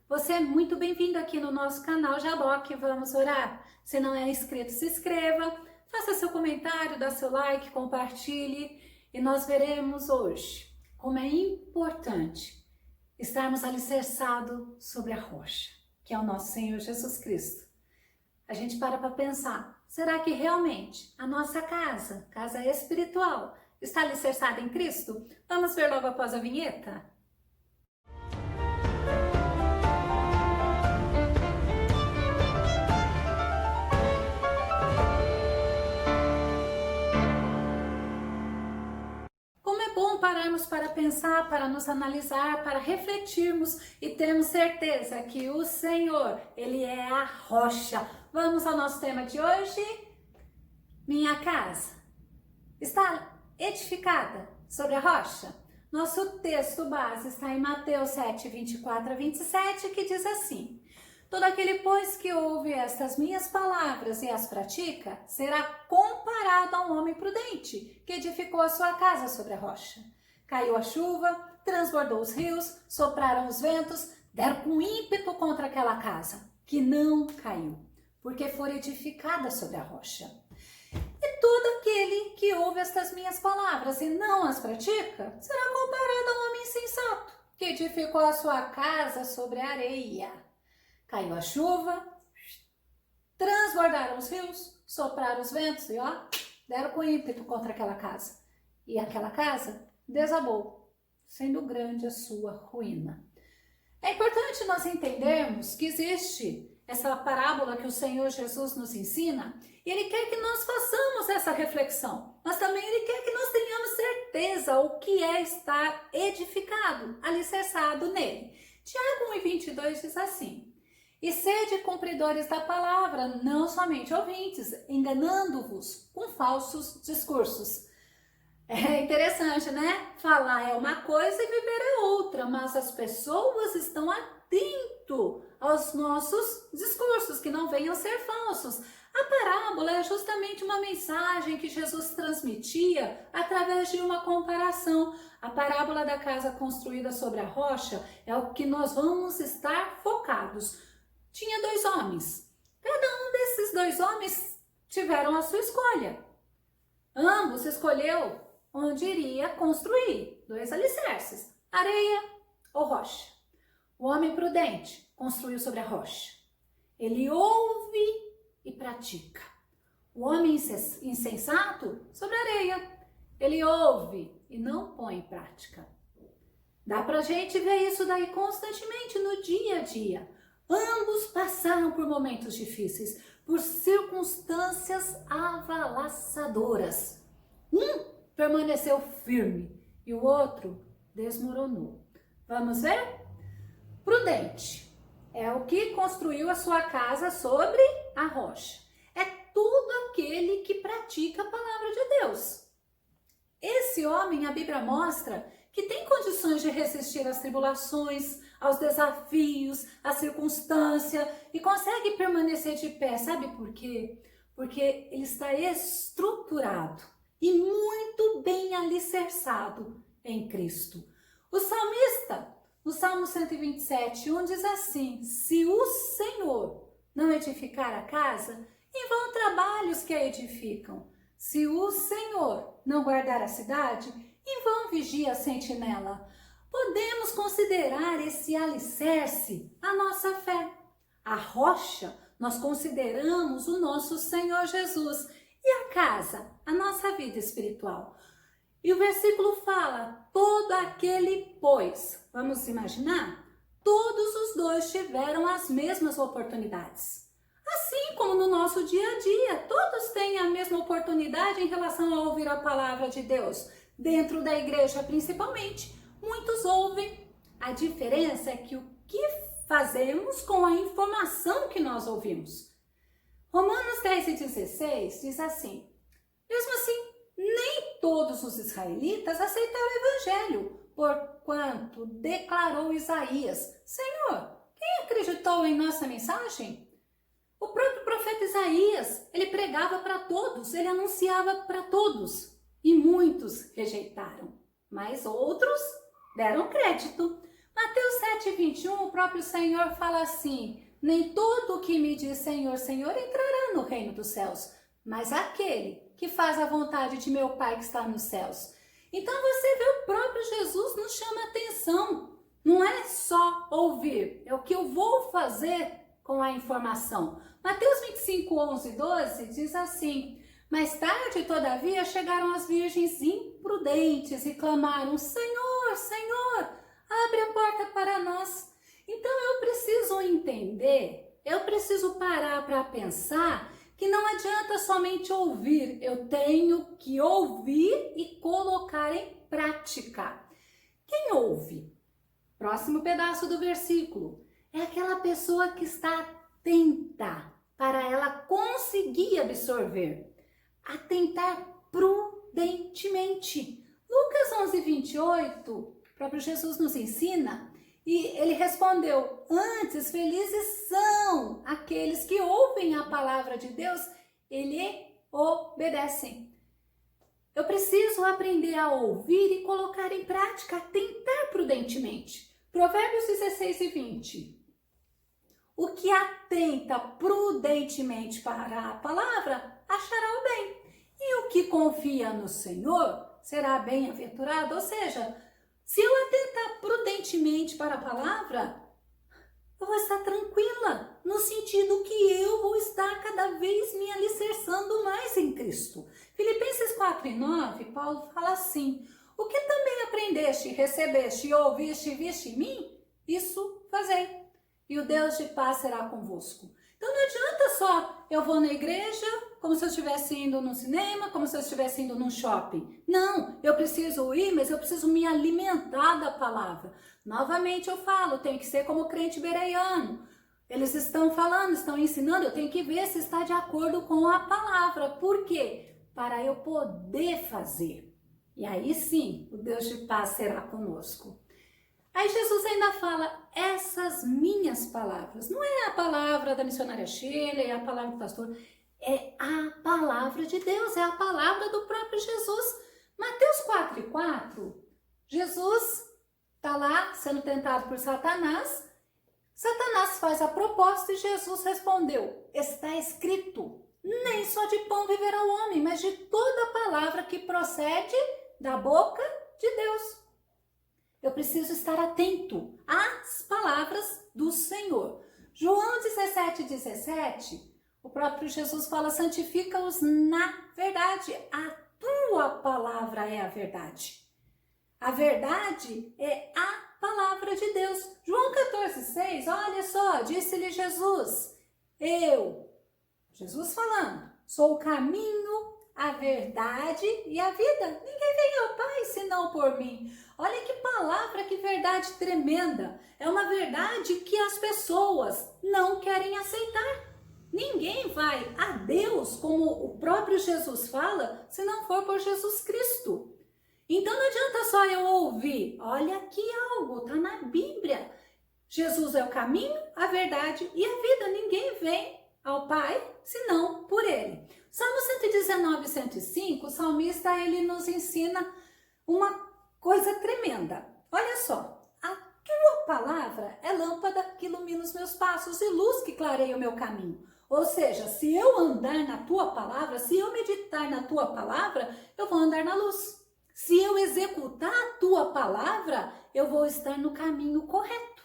Você é muito bem-vindo aqui no nosso canal Jaboque. Vamos orar? Se não é inscrito, se inscreva, faça seu comentário, dá seu like, compartilhe e nós veremos hoje como é importante estarmos alicerçados sobre a rocha, que é o nosso Senhor Jesus Cristo. A gente para pensar, será que realmente a nossa casa espiritual, está alicerçada em Cristo? Vamos ver logo após a vinheta? Como é bom pararmos para pensar, para nos analisar, para refletirmos e termos certeza que o Senhor, Ele é a rocha. Vamos ao nosso tema de hoje? Minha casa está edificada sobre a rocha? Nosso texto base está em Mateus 7, 24 a 27, que diz assim: todo aquele, pois, que ouve estas minhas palavras e as pratica, será comparado a um homem prudente, que edificou a sua casa sobre a rocha. Caiu a chuva, transbordou os rios, sopraram os ventos, deram com ímpeto contra aquela casa, que não caiu, porque foi edificada sobre a rocha. E todo aquele que ouve estas minhas palavras e não as pratica, será comparado a um homem insensato, que edificou a sua casa sobre a areia. Caiu a chuva, transbordaram os rios, sopraram os ventos e deram com ímpeto contra aquela casa. E aquela casa desabou, sendo grande a sua ruína. É importante nós entendermos que existe essa parábola que o Senhor Jesus nos ensina, e Ele quer que nós façamos essa reflexão, mas também Ele quer que nós tenhamos certeza o que é estar edificado, alicerçado nele. Tiago 1,22 diz assim: e sede cumpridores da palavra, não somente ouvintes, enganando-vos com falsos discursos. É interessante, né? Falar é uma coisa e viver é outra, mas as pessoas estão atentas aos nossos discursos, que não venham a ser falsos. A parábola é justamente uma mensagem que Jesus transmitia através de uma comparação. A parábola da casa construída sobre a rocha é o que nós vamos estar focados. Tinha dois homens. Cada um desses dois homens tiveram a sua escolha. Ambos escolheu onde iria construir dois alicerces, areia ou rocha. O homem prudente construiu sobre a rocha. Ele ouve e pratica. O homem insensato sobre a areia. Ele ouve e não põe em prática. Dá pra gente ver isso daí constantemente no dia a dia. Ambos passaram por momentos difíceis, por circunstâncias avalaçadoras. Um permaneceu firme e o outro desmoronou. Vamos ver? Prudente é o que construiu a sua casa sobre a rocha. É todo aquele que pratica a palavra de Deus. Esse homem, a Bíblia mostra que tem condições de resistir às tribulações, aos desafios, à circunstância e consegue permanecer de pé. Sabe por quê? Porque ele está estruturado e muito bem alicerçado em Cristo. O salmista, no Salmo 127, 1 diz assim: se o Senhor não edificar a casa, em vão trabalhos que a edificam. Se o Senhor não guardar a cidade, em vão vigia a sentinela. Podemos considerar esse alicerce a nossa fé. A rocha nós consideramos o nosso Senhor Jesus e a casa, a nossa vida espiritual. E o versículo fala: todo aquele, pois, vamos imaginar, todos os dois tiveram as mesmas oportunidades. Assim como no nosso dia a dia, todos têm a mesma oportunidade em relação a ouvir a palavra de Deus. Dentro da igreja, principalmente, muitos ouvem. A diferença é que o que fazemos com a informação que nós ouvimos. Romanos 10:16 diz assim: mesmo assim, nem todos os israelitas aceitaram o evangelho, porquanto declarou Isaías: Senhor, quem acreditou em nossa mensagem? O próprio profeta Isaías, ele pregava para todos, ele anunciava para todos, e muitos rejeitaram, mas outros deram crédito. Mateus 7,21, o próprio Senhor fala assim: nem todo o que me diz Senhor, Senhor entrará no reino dos céus, mas aquele que faz a vontade de meu Pai que está nos céus. Então você vê, o próprio Jesus nos chama a atenção. Não é só ouvir, é o que eu vou fazer com a informação. Mateus 25, 11 e 12 diz assim: mais tarde, todavia, chegaram as virgens imprudentes e clamaram: Senhor, Senhor, abre a porta para nós. Então eu preciso entender, eu preciso parar para pensar que não adianta somente ouvir, eu tenho que ouvir e colocar em prática. Quem ouve? Próximo pedaço do versículo. É aquela pessoa que está atenta para ela conseguir absorver. Atentar prudentemente. Lucas 11, 28, o próprio Jesus nos ensina, e ele respondeu: antes, felizes são aqueles que ouvem a palavra de Deus e lhe obedecem. Eu preciso aprender a ouvir e colocar em prática, atentar prudentemente. Provérbios 16 e 20. O que atenta prudentemente para a palavra, achará o bem. E o que confia no Senhor, será bem-aventurado. Ou seja, se eu atentar prudentemente para a palavra, eu vou estar tranquila, no sentido que eu vou estar cada vez me alicerçando mais em Cristo. Filipenses 4 e 9, Paulo fala assim: o que também aprendeste, recebeste, ouviste e viste em mim, isso fazei, e o Deus de paz será convosco. Então não adianta só eu vou na igreja como se eu estivesse indo no cinema, como se eu estivesse indo num shopping. Não, eu preciso ir, mas eu preciso me alimentar da palavra. Novamente eu falo, tem que ser como crente bereiano. Eles estão falando, estão ensinando, eu tenho que ver se está de acordo com a palavra. Por quê? Para eu poder fazer. E aí sim, o Deus de paz será conosco. Aí Jesus ainda fala: essas minhas palavras. Não é a palavra da missionária Sheila, é a palavra do pastor. É a palavra de Deus, é a palavra do próprio Jesus. Mateus 4 e 4, Jesus está lá sendo tentado por Satanás. Satanás faz a proposta e Jesus respondeu: está escrito, nem só de pão viverá o homem, mas de toda palavra que procede da boca de Deus. Eu preciso estar atento às palavras do Senhor. João 17, 17, o próprio Jesus fala: santifica-os na verdade. A tua palavra é a verdade. A verdade é a palavra de Deus. João 14, 6, olha só, disse-lhe Jesus: Jesus falando, sou o caminho, a verdade e a vida. Ninguém vem ao Pai senão por mim. Olha que palavra, que verdade tremenda. É uma verdade que as pessoas não querem aceitar. Ninguém vai a Deus, como o próprio Jesus fala, se não for por Jesus Cristo. Então não adianta só eu ouvir. Olha aqui algo, está na Bíblia. Jesus é o caminho, a verdade e a vida. Ninguém vem ao Pai senão por Ele. Salmo 119, 105, o salmista ele nos ensina uma coisa tremenda. Olha só, a tua palavra é lâmpada que ilumina os meus passos e luz que clareia o meu caminho. Ou seja, se eu andar na tua palavra, se eu meditar na tua palavra, eu vou andar na luz. Se eu executar a tua palavra, eu vou estar no caminho correto.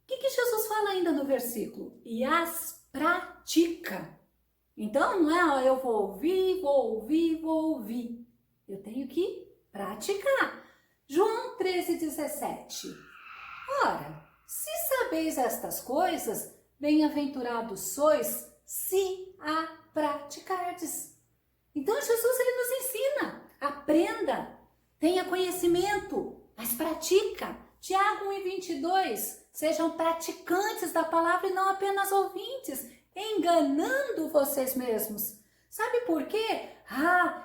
O que Jesus fala ainda no versículo? E as pratica. Então, não é, ó, eu vou ouvir, vou ouvir, vou ouvir. Eu tenho que praticar. João 13, 17. Ora, se sabeis estas coisas, bem-aventurados sois, se a praticardes. Então, Jesus ele nos ensina. Aprenda, tenha conhecimento, mas pratica. Tiago 1 e 22. Sejam praticantes da palavra e não apenas ouvintes, enganando vocês mesmos. Sabe por quê?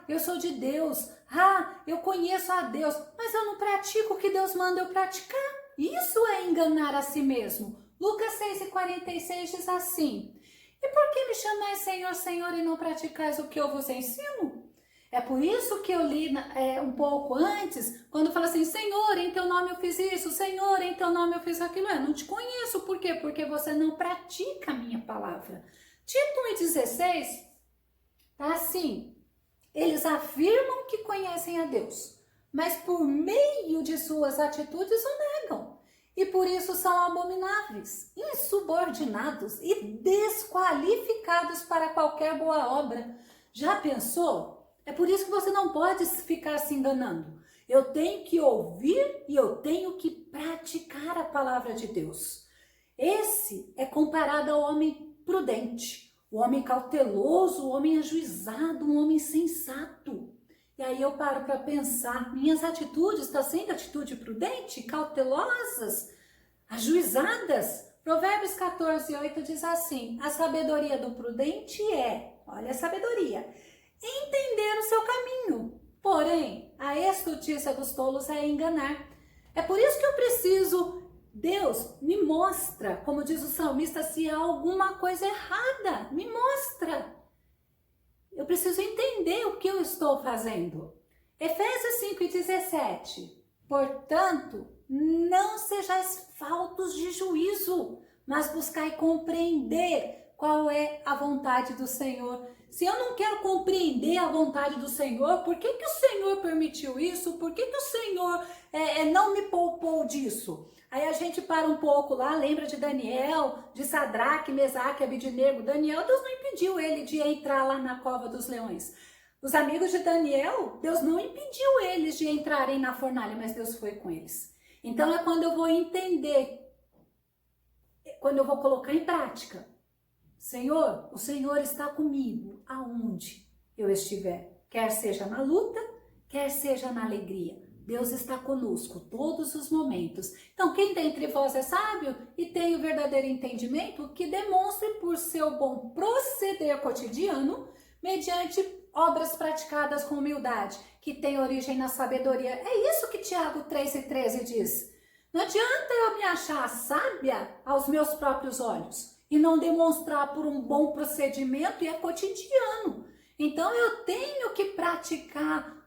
Eu sou de Deus. Eu conheço a Deus, mas eu não pratico o que Deus manda eu praticar. Isso é enganar a si mesmo. Lucas 6 e 46 diz assim: e por que me chamais Senhor, Senhor e não praticais o que eu vos ensino? É por isso que eu li um pouco antes, quando fala assim, Senhor, em teu nome eu fiz isso, Senhor, em teu nome eu fiz aquilo. Eu não te conheço, por quê? Porque você não pratica a minha palavra. Tito 1,16, tá assim, eles afirmam que conhecem a Deus, mas por meio de suas atitudes o negam. E por isso são abomináveis, insubordinados e desqualificados para qualquer boa obra. Já pensou? É por isso que você não pode ficar se enganando. Eu tenho que ouvir e eu tenho que praticar a palavra de Deus. Esse é comparado ao homem prudente, o homem cauteloso, o homem ajuizado, um homem sensato. E aí eu paro para pensar, minhas atitudes estão sendo atitude prudente, cautelosas, ajuizadas? Provérbios 14:8 diz assim, a sabedoria do prudente olha a sabedoria, entender o seu caminho. Porém, a estultícia dos tolos é enganar. É por isso que eu preciso, Deus me mostra, como diz o salmista, se há alguma coisa errada, me mostra. Eu preciso entender o que eu estou fazendo. Efésios 5:17. Portanto, não sejais faltos de juízo, mas buscai compreender qual é a vontade do Senhor. Se eu não quero compreender a vontade do Senhor, por que o Senhor permitiu isso? Por que o Senhor não me poupou disso? Aí a gente para um pouco lá, lembra de Daniel, de Sadraque, Mesaque, Abidnego. Daniel, Deus não impediu ele de entrar lá na cova dos leões. Os amigos de Daniel, Deus não impediu eles de entrarem na fornalha, mas Deus foi com eles. Então é quando eu vou entender, quando eu vou colocar em prática. Senhor, o Senhor está comigo aonde eu estiver, quer seja na luta, quer seja na alegria. Deus está conosco todos os momentos. Então, quem dentre vós é sábio e tem o verdadeiro entendimento, que demonstre por seu bom proceder cotidiano, mediante obras praticadas com humildade, que tem origem na sabedoria. É isso que Tiago 3:13 diz. Não adianta eu me achar sábia aos meus próprios olhos e não demonstrar por um bom procedimento, e é cotidiano. Então, eu tenho que praticar,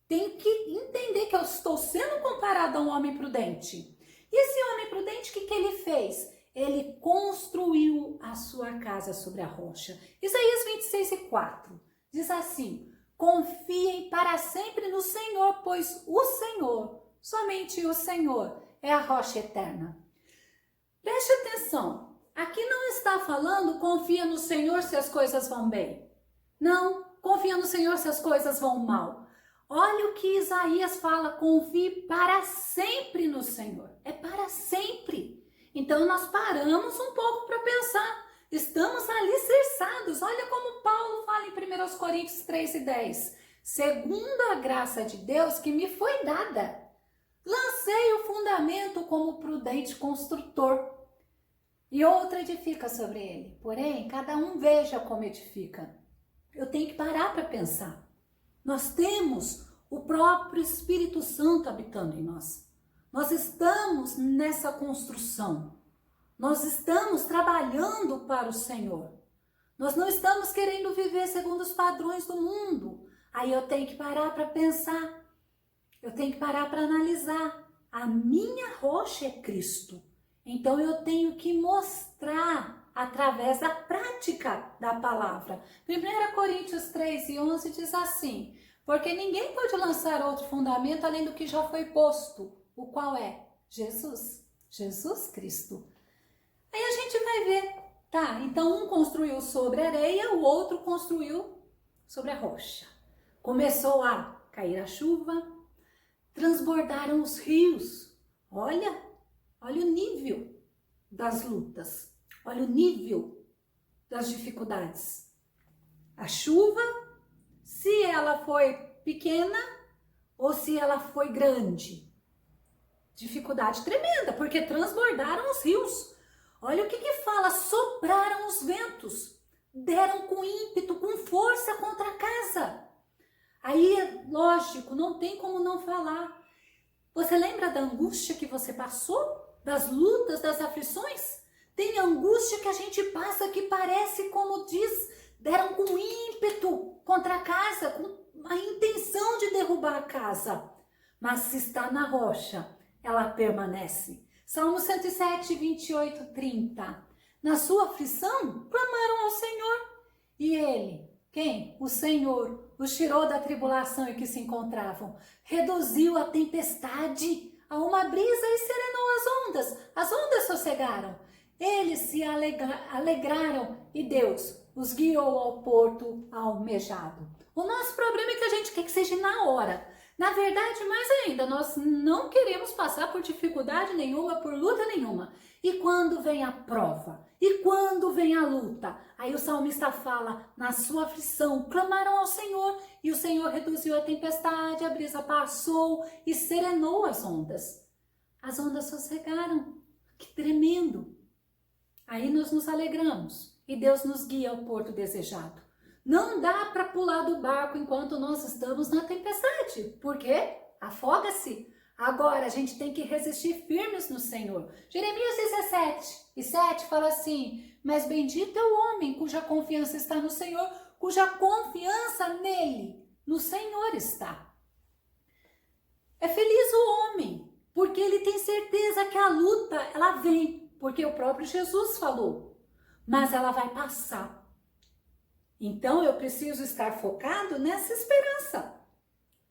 tenho que entender que eu estou sendo comparado a um homem prudente. E esse homem prudente, o que ele fez? Ele construiu a sua casa sobre a rocha. Isaías 26:4 diz assim, confiem para sempre no Senhor, pois o Senhor, somente o Senhor, é a rocha eterna. Preste atenção, aqui não está falando confia no Senhor se as coisas vão bem. Não, confia no Senhor se as coisas vão mal. Olha o que Isaías fala, confie para sempre no Senhor. É para sempre. Então nós paramos um pouco para pensar. Estamos alicerçados. Olha como Paulo fala em 1 Coríntios 3:10. Segundo a graça de Deus que me foi dada, lancei o fundamento como prudente construtor. E outro edifica sobre ele. Porém, cada um veja como edifica. Eu tenho que parar para pensar. Nós temos o próprio Espírito Santo habitando em nós. Nós estamos nessa construção. Nós estamos trabalhando para o Senhor. Nós não estamos querendo viver segundo os padrões do mundo. Aí eu tenho que parar para pensar. Eu tenho que parar para analisar. A minha rocha é Cristo. Então eu tenho que mostrar através da prática da palavra. 1 Coríntios 3:11 diz assim, porque ninguém pode lançar outro fundamento além do que já foi posto, o qual é Jesus, Jesus Cristo. Aí a gente vai ver, tá, então um construiu sobre a areia, o outro construiu sobre a rocha. Começou a cair a chuva, transbordaram os rios. Olha o nível das lutas, olha o nível das dificuldades. A chuva, se ela foi pequena ou se ela foi grande. Dificuldade tremenda, porque transbordaram os rios. Olha o que fala, sopraram os ventos, deram com ímpeto, com força contra a casa. Aí, lógico, não tem como não falar. Você lembra da angústia que você passou? Das lutas, das aflições? Tem angústia que a gente passa que parece, como diz, deram com ímpeto contra a casa, a intenção de derrubar a casa, mas se está na rocha, ela permanece. Salmo 107, 28, 30. Na sua aflição, clamaram ao Senhor. E ele, quem? O Senhor, os tirou da tribulação em que se encontravam. Reduziu a tempestade a uma brisa e serenou as ondas. As ondas sossegaram. Eles se alegraram e Deus os guiou ao porto almejado. O nosso problema é que a gente quer que seja na hora. Na verdade, mais ainda, nós não queremos passar por dificuldade nenhuma, por luta nenhuma. E quando vem a prova? E quando vem a luta? Aí o salmista fala, na sua aflição, clamaram ao Senhor, e o Senhor reduziu a tempestade, a brisa passou e serenou as ondas. As ondas sossegaram. Que tremendo! Aí nós nos alegramos e Deus nos guia ao porto desejado. Não dá para pular do barco enquanto nós estamos na tempestade. Por quê? Afoga-se. Agora a gente tem que resistir firmes no Senhor. Jeremias 17 e 7 fala assim, mas bendito é o homem cuja confiança está no Senhor, cuja confiança nele, no Senhor está. É feliz o homem, porque ele tem certeza que a luta, ela vem, porque o próprio Jesus falou, mas ela vai passar. Então eu preciso estar focado nessa esperança.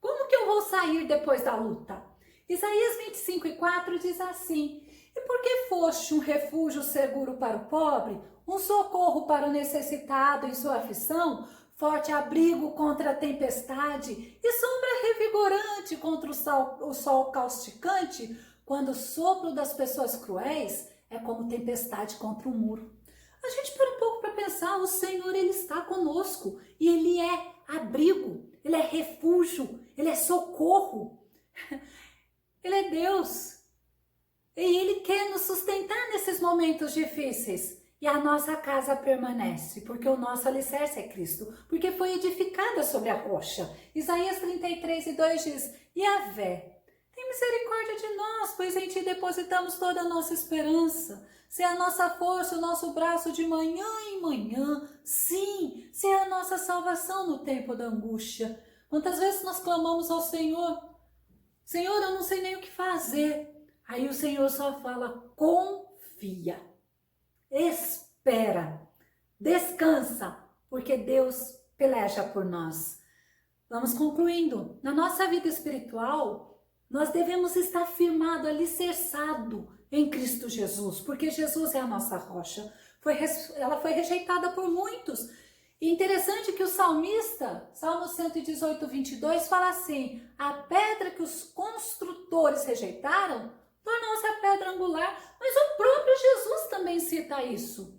Como que eu vou sair depois da luta? Isaías 25 e 4 diz assim, e porque foste um refúgio seguro para o pobre, um socorro para o necessitado em sua aflição, forte abrigo contra a tempestade e sombra revigorante contra o sol causticante, quando o sopro das pessoas cruéis é como tempestade contra um muro. A gente para um pouco para pensar, o Senhor, Ele está conosco e Ele é abrigo, Ele é refúgio, Ele é socorro, Ele é Deus e Ele quer nos sustentar nesses momentos difíceis e a nossa casa permanece, porque o nosso alicerce é Cristo, porque foi edificada sobre a rocha. Isaías 33 e 2 diz, Yahvé, tem misericórdia de nós, pois em Ti depositamos toda a nossa esperança. Se é a nossa força, o nosso braço de manhã em manhã. Sim, se é a nossa salvação no tempo da angústia. Quantas vezes nós clamamos ao Senhor? Senhor, eu não sei nem o que fazer. Aí o Senhor só fala, confia, espera, descansa, porque Deus peleja por nós. Vamos concluindo. Na nossa vida espiritual, nós devemos estar firmado, alicerçado em Cristo Jesus, porque Jesus é a nossa rocha. Ela foi rejeitada por muitos. E interessante que o salmista, Salmo 118, 22, fala assim, a pedra que os construtores rejeitaram, tornou-se a pedra angular, mas o próprio Jesus também cita isso.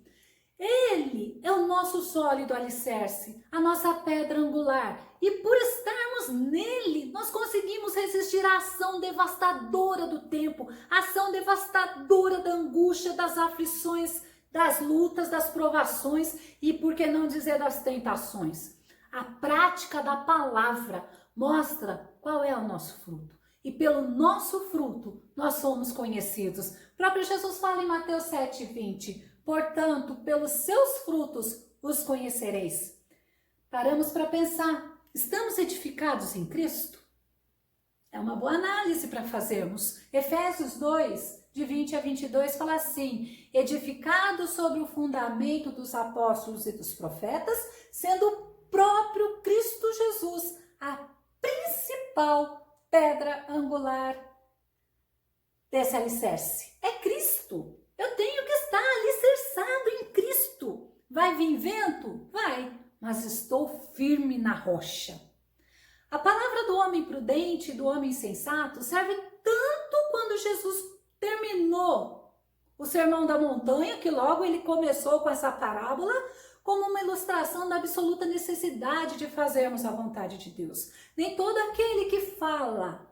Ele é o nosso sólido alicerce, a nossa pedra angular. E por estarmos nele, nós conseguimos resistir à ação devastadora do tempo, à ação devastadora da angústia, das aflições, das lutas, das provações e, por que não dizer, das tentações. A prática da palavra mostra qual é o nosso fruto. E pelo nosso fruto, nós somos conhecidos. O próprio Jesus fala em Mateus 7, 20. Portanto, pelos seus frutos os conhecereis. Paramos para pensar, estamos edificados em Cristo? É uma boa análise para fazermos. Efésios 2, de 20 a 22, fala assim, edificados sobre o fundamento dos apóstolos e dos profetas, sendo o próprio Cristo Jesus a principal pedra angular desse alicerce. É Cristo. Eu tenho que estar alicerçado em Cristo. Vai vir vento? Vai, mas estou firme na rocha. A palavra do homem prudente e do homem sensato serve tanto quando Jesus terminou o Sermão da Montanha, que logo ele começou com essa parábola, como uma ilustração da absoluta necessidade de fazermos a vontade de Deus. Nem todo aquele que fala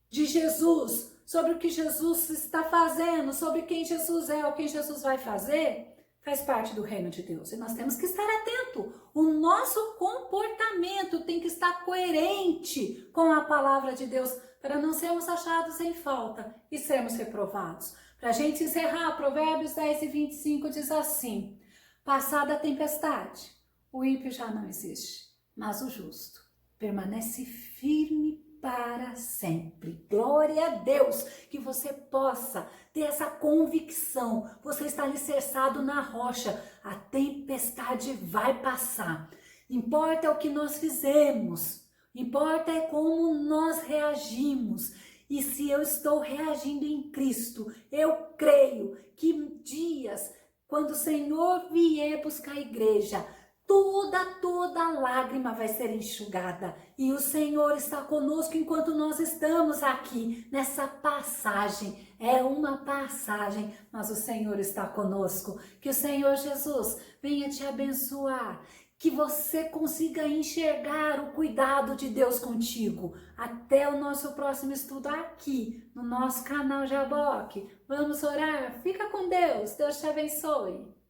de Jesus, sobre o que Jesus está fazendo, sobre quem Jesus é, ou quem Jesus vai fazer, faz parte do reino de Deus. E nós temos que estar atento. O nosso comportamento tem que estar coerente com a palavra de Deus, para não sermos achados em falta e sermos reprovados. Para a gente encerrar, Provérbios 10 e 25 diz assim, passada a tempestade, o ímpio já não existe, mas o justo permanece firme para sempre. Glória a Deus, que você possa ter essa convicção. Você está alicerçado na rocha, a tempestade vai passar. Importa o que nós fizemos, importa é como nós reagimos. E se eu estou reagindo em Cristo, eu creio que dias, quando o Senhor vier buscar a igreja, toda lágrima vai ser enxugada. E o Senhor está conosco enquanto nós estamos aqui nessa passagem. É uma passagem, mas o Senhor está conosco. Que o Senhor Jesus venha te abençoar. Que você consiga enxergar o cuidado de Deus contigo. Até o nosso próximo estudo aqui no nosso canal Jaboque. Vamos orar? Fica com Deus. Deus te abençoe.